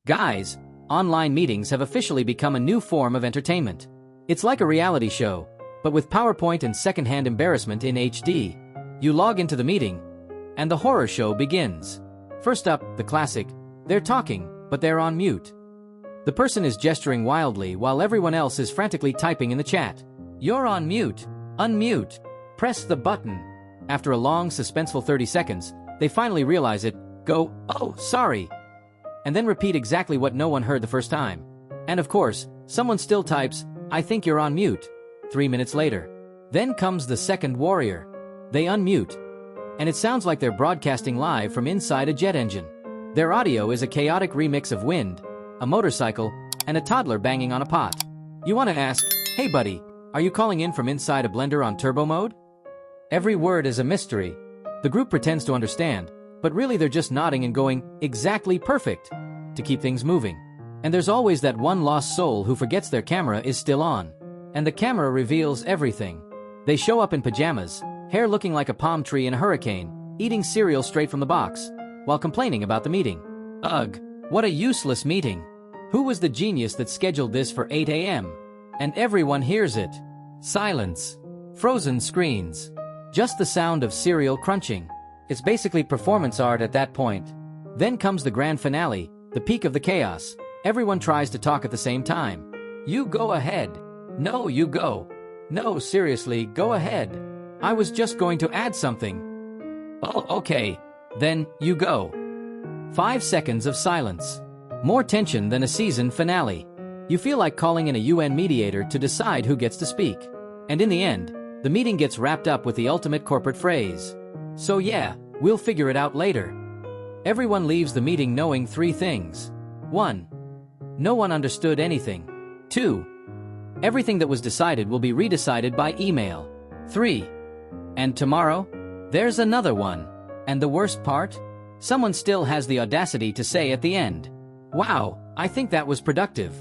Guys, online meetings have officially become a new form of entertainment. It's like a reality show, but with PowerPoint and secondhand embarrassment in HD. You log into the meeting, and the horror show begins. First up, the classic, they're talking, but they're on mute. The person is gesturing wildly while everyone else is frantically typing in the chat. You're on mute. Unmute. Press the button. After a long, suspenseful 30 seconds, they finally realize it, go, oh, sorry, and then repeat exactly what no one heard the first time. And of course, someone still types, I think you're on mute, 3 minutes later. Then comes the second warrior. They unmute, and it sounds like they're broadcasting live from inside a jet engine. Their audio is a chaotic remix of wind, a motorcycle, and a toddler banging on a pot. You want to ask, hey buddy, are you calling in from inside a blender on turbo mode? Every word is a mystery. The group pretends to understand, but really they're just nodding and going, exactly perfect, to keep things moving. And there's always that one lost soul who forgets their camera is still on. And the camera reveals everything. They show up in pajamas, hair looking like a palm tree in a hurricane, eating cereal straight from the box, while complaining about the meeting. Ugh, what a useless meeting. Who was the genius that scheduled this for 8 a.m.? And everyone hears it. Silence. Frozen screens. Just the sound of cereal crunching. It's basically performance art at that point. Then comes the grand finale, the peak of the chaos. Everyone tries to talk at the same time. You go ahead. No, you go. No, seriously, go ahead. I was just going to add something. Oh, okay. Then, you go. 5 seconds of silence. More tension than a season finale. You feel like calling in a UN mediator to decide who gets to speak. And in the end, the meeting gets wrapped up with the ultimate corporate phrase. So yeah, we'll figure it out later. Everyone leaves the meeting knowing 3 things. 1. No one understood anything. 2. Everything that was decided will be redecided by email. 3. And tomorrow? There's another one. And the worst part? Someone still has the audacity to say at the end, wow, I think that was productive.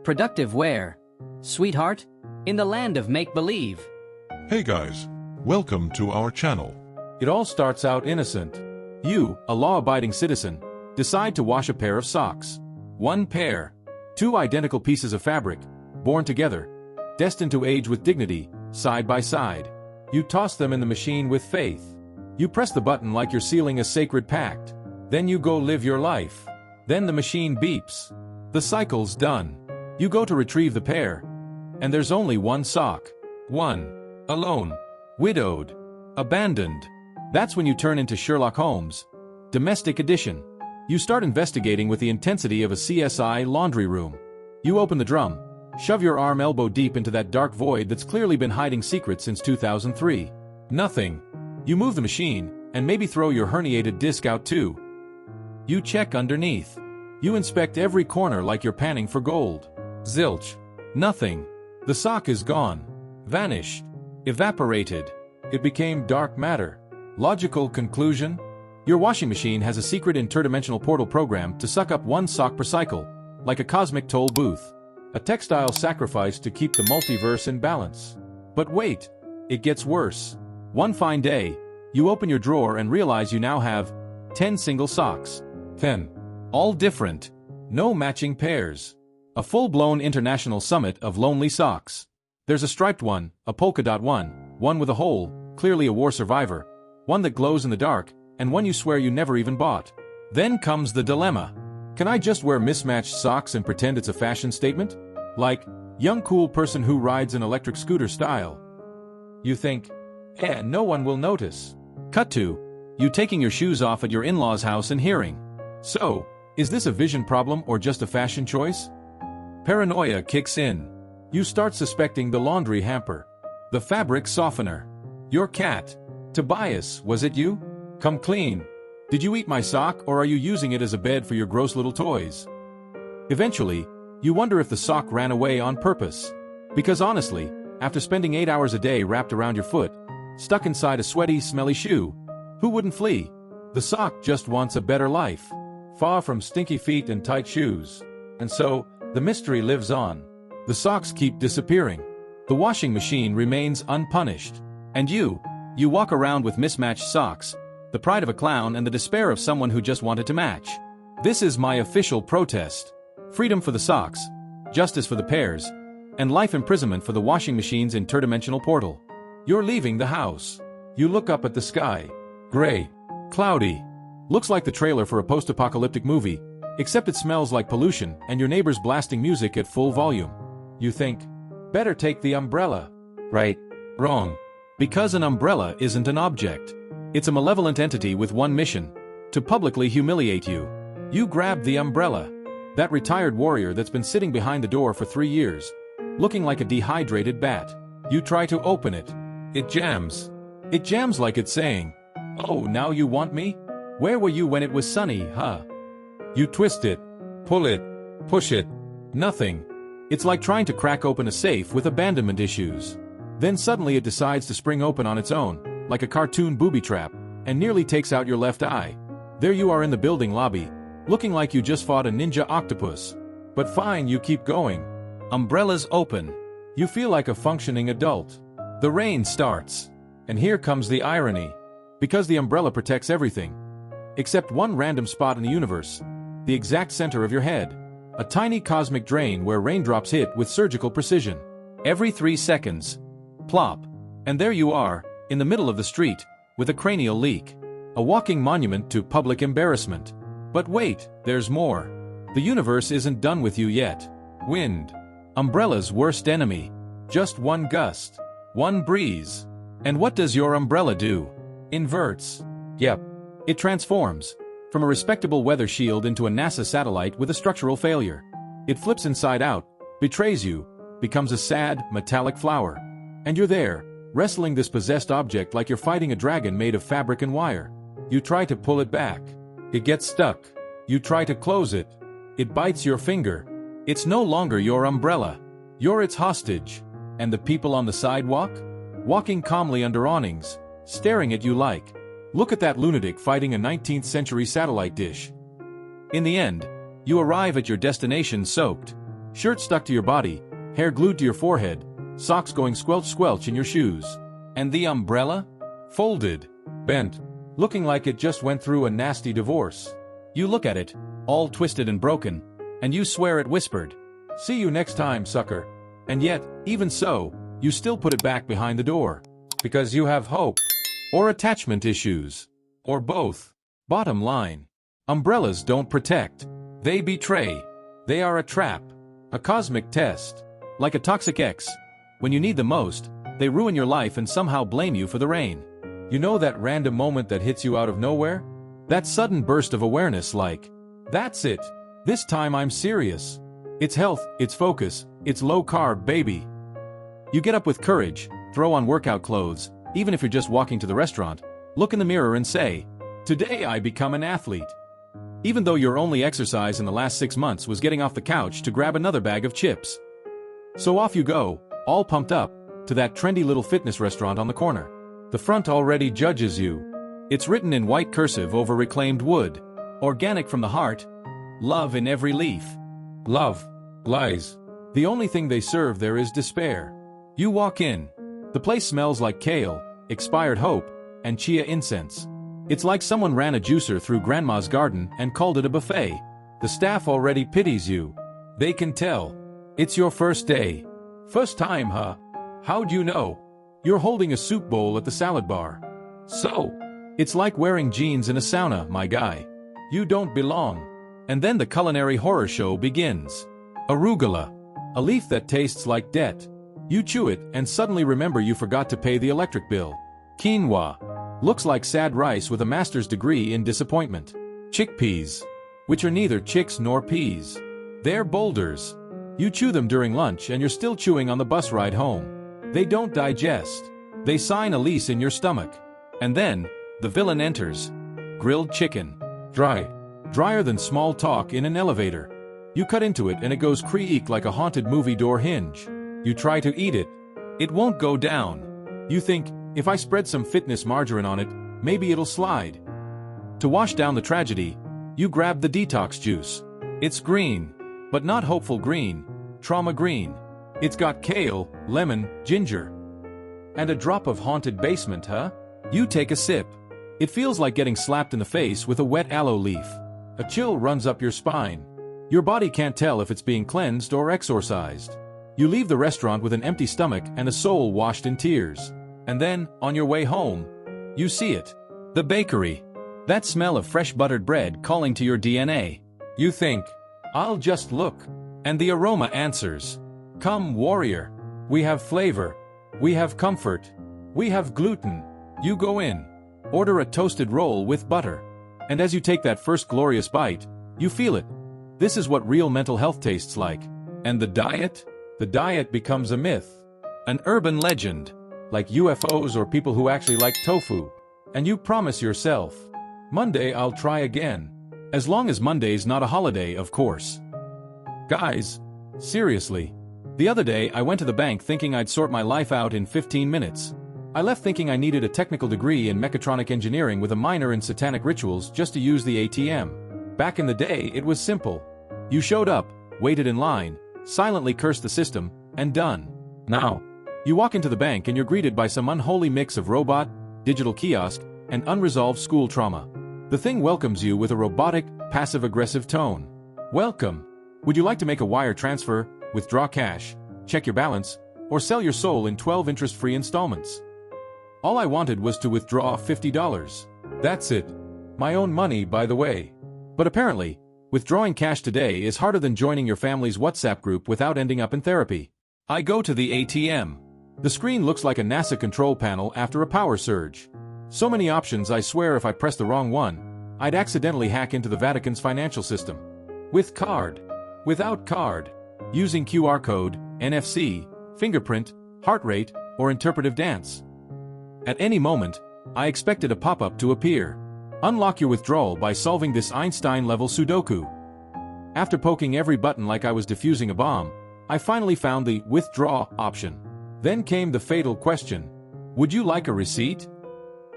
Productive where? Sweetheart? In the land of make-believe. Hey guys, welcome to our channel. It all starts out innocent. You, a law-abiding citizen, decide to wash a pair of socks. 1 pair. 2 identical pieces of fabric, born together, destined to age with dignity, side by side. You toss them in the machine with faith. You press the button like you're sealing a sacred pact. Then you go live your life. Then the machine beeps. The cycle's done. You go to retrieve the pair. And there's only 1 sock. 1. Alone. Widowed. Abandoned. That's when you turn into Sherlock Holmes. Domestic edition. You start investigating with the intensity of a CSI laundry room. You open the drum. Shove your arm elbow deep into that dark void that's clearly been hiding secrets since 2003. Nothing. You move the machine, and maybe throw your herniated disc out too. You check underneath. You inspect every corner like you're panning for gold. Zilch. Nothing. The sock is gone. Vanished. Evaporated. It became dark matter. Logical conclusion? Your washing machine has a secret interdimensional portal program to suck up 1 sock per cycle, like a cosmic toll booth. A textile sacrifice to keep the multiverse in balance. But wait, it gets worse. One fine day, you open your drawer and realize you now have 10 single socks. 10. All different. No matching pairs. A full-blown international summit of lonely socks. There's a striped one, a polka dot one with a hole, clearly a war survivor, one that glows in the dark, and one you swear you never even bought. Then comes the dilemma. Can I just wear mismatched socks and pretend it's a fashion statement? Like, young cool person who rides an electric scooter style. You think, no one will notice. Cut to, you taking your shoes off at your in-laws' house and hearing. So, is this a vision problem or just a fashion choice? Paranoia kicks in. You start suspecting the laundry hamper. The fabric softener. Your cat. Tobias, was it you? Come clean. Did you eat my sock or are you using it as a bed for your gross little toys? Eventually, you wonder if the sock ran away on purpose. Because honestly, after spending 8 hours a day wrapped around your foot, stuck inside a sweaty, smelly shoe, who wouldn't flee? The sock just wants a better life. Far from stinky feet and tight shoes. And so, the mystery lives on. The socks keep disappearing. The washing machine remains unpunished. And you walk around with mismatched socks, the pride of a clown and the despair of someone who just wanted to match. This is my official protest. Freedom for the socks, justice for the pears, and life imprisonment for the washing machines in interdimensional portal. You're leaving the house. You look up at the sky. Gray. Cloudy. Looks like the trailer for a post-apocalyptic movie, except it smells like pollution and your neighbor's blasting music at full volume. You think, better take the umbrella. Right. Wrong. Because an umbrella isn't an object. It's a malevolent entity with one mission: to publicly humiliate you. You grab the umbrella. That retired warrior that's been sitting behind the door for 3 years, looking like a dehydrated bat. You try to open it. It jams. It jams like it's saying, "Oh, now you want me? Where were you when it was sunny, huh?" You twist it, pull it, push it. Nothing. It's like trying to crack open a safe with abandonment issues. Then suddenly it decides to spring open on its own, like a cartoon booby trap, and nearly takes out your left eye. There you are in the building lobby, looking like you just fought a ninja octopus. But fine, you keep going. Umbrellas open. You feel like a functioning adult. The rain starts. And here comes the irony. Because the umbrella protects everything, except one random spot in the universe, the exact center of your head. A tiny cosmic drain where raindrops hit with surgical precision. Every 3 seconds. Plop. And there you are, in the middle of the street, with a cranial leak. A walking monument to public embarrassment. But wait, there's more. The universe isn't done with you yet. Wind. Umbrella's worst enemy. Just one gust. One breeze. And what does your umbrella do? Inverts. Yep. It transforms. From a respectable weather shield into a NASA satellite with a structural failure. It flips inside out, betrays you, becomes a sad, metallic flower. And you're there, wrestling this possessed object like you're fighting a dragon made of fabric and wire. You try to pull it back. It gets stuck. You try to close it. It bites your finger. It's no longer your umbrella. You're its hostage. And the people on the sidewalk? Walking calmly under awnings, staring at you like, look at that lunatic fighting a 19th century satellite dish. In the end, you arrive at your destination soaked. Shirt stuck to your body, hair glued to your forehead, socks going squelch-squelch in your shoes. And the umbrella? Folded. Bent. Looking like it just went through a nasty divorce. You look at it, all twisted and broken, and you swear it whispered, "See you next time, sucker." And yet, even so, you still put it back behind the door. Because you have hope. Or attachment issues. Or both. Bottom line. Umbrellas don't protect. They betray. They are a trap. A cosmic test. Like a toxic ex. When you need them most, they ruin your life and somehow blame you for the rain. You know that random moment that hits you out of nowhere? That sudden burst of awareness like, that's it. This time I'm serious. It's health, it's focus, it's low carb, baby. You get up with courage, throw on workout clothes, even if you're just walking to the restaurant, look in the mirror and say, "Today I become an athlete." Even though your only exercise in the last 6 months was getting off the couch to grab another bag of chips. So off you go, all pumped up, to that trendy little fitness restaurant on the corner. The front already judges you. It's written in white cursive over reclaimed wood. Organic from the heart. Love in every leaf. Love. Lies. The only thing they serve there is despair. You walk in. The place smells like kale, expired hope, and chia incense. It's like someone ran a juicer through grandma's garden and called it a buffet. The staff already pities you. They can tell. It's your first day. First time, huh? How'd you know? You're holding a soup bowl at the salad bar. So, it's like wearing jeans in a sauna, my guy. You don't belong. And then the culinary horror show begins. Arugula. A leaf that tastes like debt. You chew it and suddenly remember you forgot to pay the electric bill. Quinoa. Looks like sad rice with a master's degree in disappointment. Chickpeas. Which are neither chicks nor peas. They're boulders. You chew them during lunch and you're still chewing on the bus ride home. They don't digest. They sign a lease in your stomach. And then, the villain enters. Grilled chicken. Dry. Drier than small talk in an elevator. You cut into it and it goes creak like a haunted movie door hinge. You try to eat it. It won't go down. You think, if I spread some fitness margarine on it, maybe it'll slide. To wash down the tragedy, you grab the detox juice. It's green. But not hopeful green. Trauma green. It's got kale, lemon, ginger. And a drop of haunted basement, huh? You take a sip. It feels like getting slapped in the face with a wet aloe leaf. A chill runs up your spine. Your body can't tell if it's being cleansed or exorcised. You leave the restaurant with an empty stomach and a soul washed in tears. And then, on your way home, you see it. The bakery. That smell of fresh buttered bread calling to your DNA. You think, I'll just look. And the aroma answers. Come, warrior. We have flavor. We have comfort. We have gluten. You go in. Order a toasted roll with butter. And as you take that first glorious bite, you feel it. This is what real mental health tastes like. And the diet? The diet becomes a myth. An urban legend. Like UFOs or people who actually like tofu. And you promise yourself, Monday I'll try again. As long as Monday's not a holiday, of course. Guys, seriously. The other day I went to the bank thinking I'd sort my life out in 15 minutes. I left thinking I needed a technical degree in mechatronic engineering with a minor in satanic rituals just to use the ATM. Back in the day, it was simple. You showed up, waited in line, silently cursed the system, and done. Now, you walk into the bank and you're greeted by some unholy mix of robot, digital kiosk, and unresolved school trauma. The thing welcomes you with a robotic, passive-aggressive tone. Welcome. Would you like to make a wire transfer, withdraw cash, check your balance, or sell your soul in 12 interest-free installments? All I wanted was to withdraw $50. That's it. My own money, by the way. But apparently, withdrawing cash today is harder than joining your family's WhatsApp group without ending up in therapy. I go to the ATM. The screen looks like a NASA control panel after a power surge. So many options, I swear if I press the wrong one, I'd accidentally hack into the Vatican's financial system. With card. Without card. Using QR code, NFC, fingerprint, heart rate, or interpretive dance. At any moment, I expected a pop-up to appear. Unlock your withdrawal by solving this Einstein-level Sudoku. After poking every button like I was defusing a bomb, I finally found the withdraw option. Then came the fatal question. Would you like a receipt?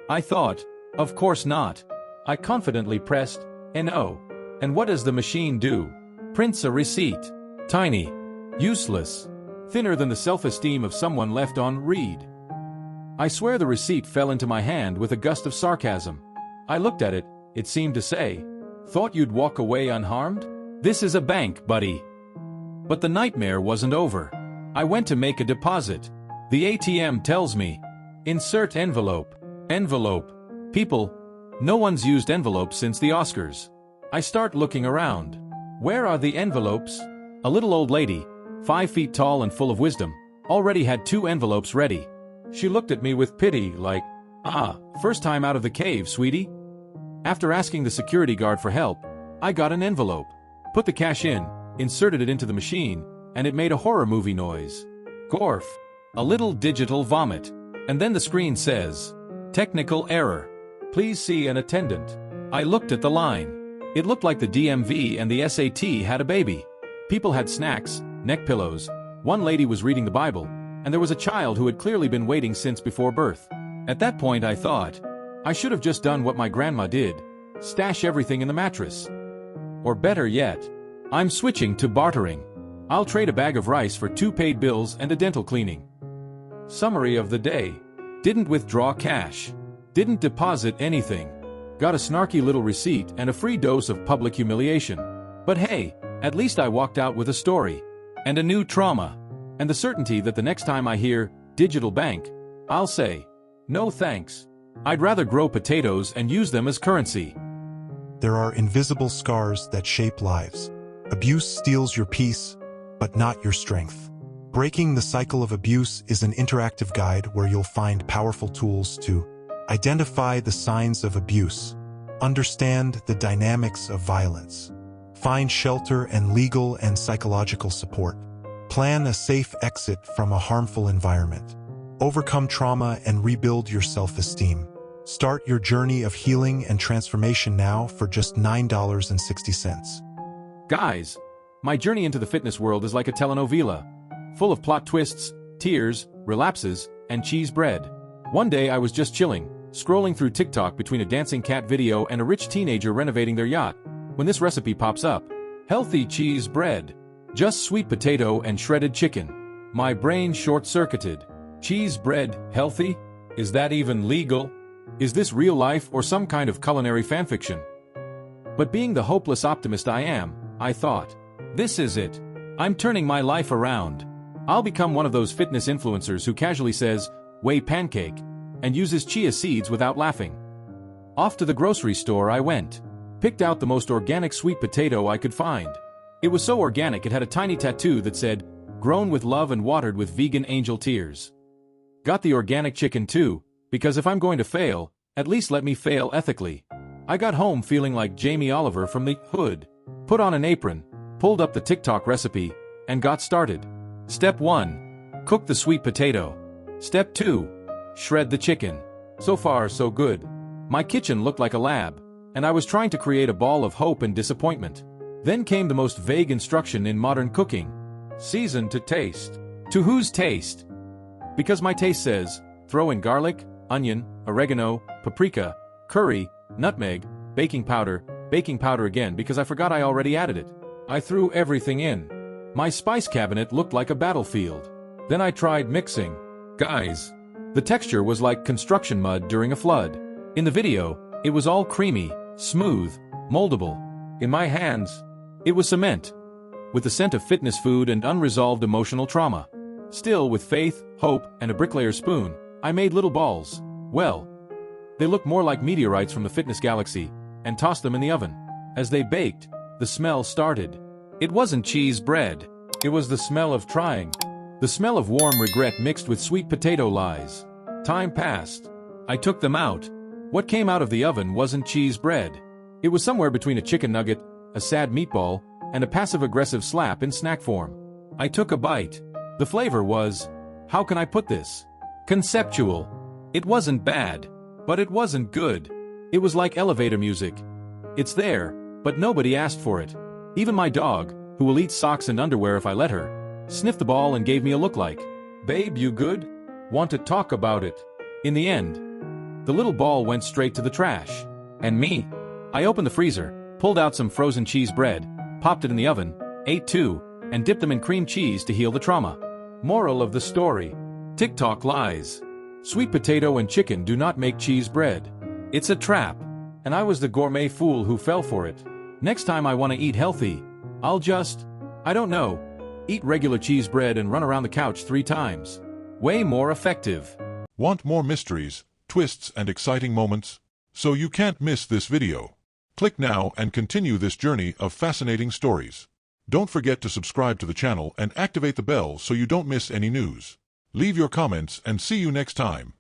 I thought, of course not. I confidently pressed, No. And what does the machine do? Prints a receipt. Tiny. Useless. Thinner than the self-esteem of someone left on read. I swear the receipt fell into my hand with a gust of sarcasm. I looked at it, it seemed to say, thought you'd walk away unharmed? This is a bank, buddy. But the nightmare wasn't over. I went to make a deposit. The ATM tells me, insert envelope. Envelope. People, no one's used envelopes since the Oscars. I start looking around. Where are the envelopes? A little old lady, 5 feet tall and full of wisdom, already had 2 envelopes ready. She looked at me with pity, like, first time out of the cave, sweetie. After asking the security guard for help, I got an envelope, put the cash in, inserted it into the machine, and it made a horror movie noise. Gorf. A little digital vomit. And then the screen says, technical error. Please see an attendant. I looked at the line. It looked like the DMV and the SAT had a baby. People had snacks, neck pillows, one lady was reading the Bible, and there was a child who had clearly been waiting since before birth. At that point I thought, I should have just done what my grandma did, stash everything in the mattress. Or better yet, I'm switching to bartering. I'll trade a bag of rice for 2 paid bills and a dental cleaning. Summary of the day. Didn't withdraw cash. Didn't deposit anything. Got a snarky little receipt and a free dose of public humiliation. But hey, at least I walked out with a story. And a new trauma. And the certainty that the next time I hear, digital bank, I'll say, no thanks. I'd rather grow potatoes and use them as currency. There are invisible scars that shape lives. Abuse steals your peace, but not your strength. Breaking the Cycle of Abuse is an interactive guide where you'll find powerful tools to identify the signs of abuse, understand the dynamics of violence, find shelter and legal and psychological support, plan a safe exit from a harmful environment, overcome trauma and rebuild your self-esteem. Start your journey of healing and transformation now for just $9.60. Guys, my journey into the fitness world is like a telenovela, full of plot twists, tears, relapses, and cheese bread. One day I was just chilling, scrolling through TikTok between a dancing cat video and a rich teenager renovating their yacht, when this recipe pops up. Healthy cheese bread. Just sweet potato and shredded chicken. My brain short-circuited. Cheese bread, healthy? Is that even legal? Is this real life or some kind of culinary fanfiction? But being the hopeless optimist I am, I thought, this is it. I'm turning my life around. I'll become one of those fitness influencers who casually says, "Whey pancake," and uses chia seeds without laughing. Off to the grocery store I went. Picked out the most organic sweet potato I could find. It was so organic it had a tiny tattoo that said, "Grown with love and watered with vegan angel tears." Got the organic chicken too, because if I'm going to fail, at least let me fail ethically. I got home feeling like Jamie Oliver from The Hood. Put on an apron, pulled up the TikTok recipe, and got started. Step 1. Cook the sweet potato. Step 2. Shred the chicken. So far, so good. My kitchen looked like a lab, and I was trying to create a ball of hope and disappointment. Then came the most vague instruction in modern cooking. Season to taste. To whose taste? Because my taste says, throw in garlic, onion, oregano, paprika, curry, nutmeg, baking powder again because I forgot I already added it. I threw everything in. My spice cabinet looked like a battlefield. Then I tried mixing. Guys, the texture was like construction mud during a flood. In the video, it was all creamy, smooth, moldable. In my hands, it was cement, with the scent of fitness food and unresolved emotional trauma. Still, with faith, hope, and a bricklayer spoon, I made little balls. Well, they looked more like meteorites from the fitness galaxy, and tossed them in the oven. As they baked, the smell started. It wasn't cheese bread. It was the smell of trying. The smell of warm regret mixed with sweet potato lies. Time passed. I took them out. What came out of the oven wasn't cheese bread. It was somewhere between a chicken nugget, a sad meatball, and a passive-aggressive slap in snack form. I took a bite. The flavor was, how can I put this? Conceptual. It wasn't bad, but it wasn't good. It was like elevator music. It's there, but nobody asked for it. Even my dog, who will eat socks and underwear if I let her, sniffed the ball and gave me a look like, "Babe, you good? Want to talk about it?" In the end, the little ball went straight to the trash. And me? I opened the freezer, pulled out some frozen cheese bread, popped it in the oven, ate 2, and dipped them in cream cheese to heal the trauma. Moral of the story. TikTok lies. Sweet potato and chicken do not make cheese bread. It's a trap. And I was the gourmet fool who fell for it. Next time I want to eat healthy, I'll just, I don't know, eat regular cheese bread and run around the couch 3 times. Way more effective. Want more mysteries, twists, and exciting moments? So you can't miss this video. Click now and continue this journey of fascinating stories. Don't forget to subscribe to the channel and activate the bell so you don't miss any news. Leave your comments and see you next time.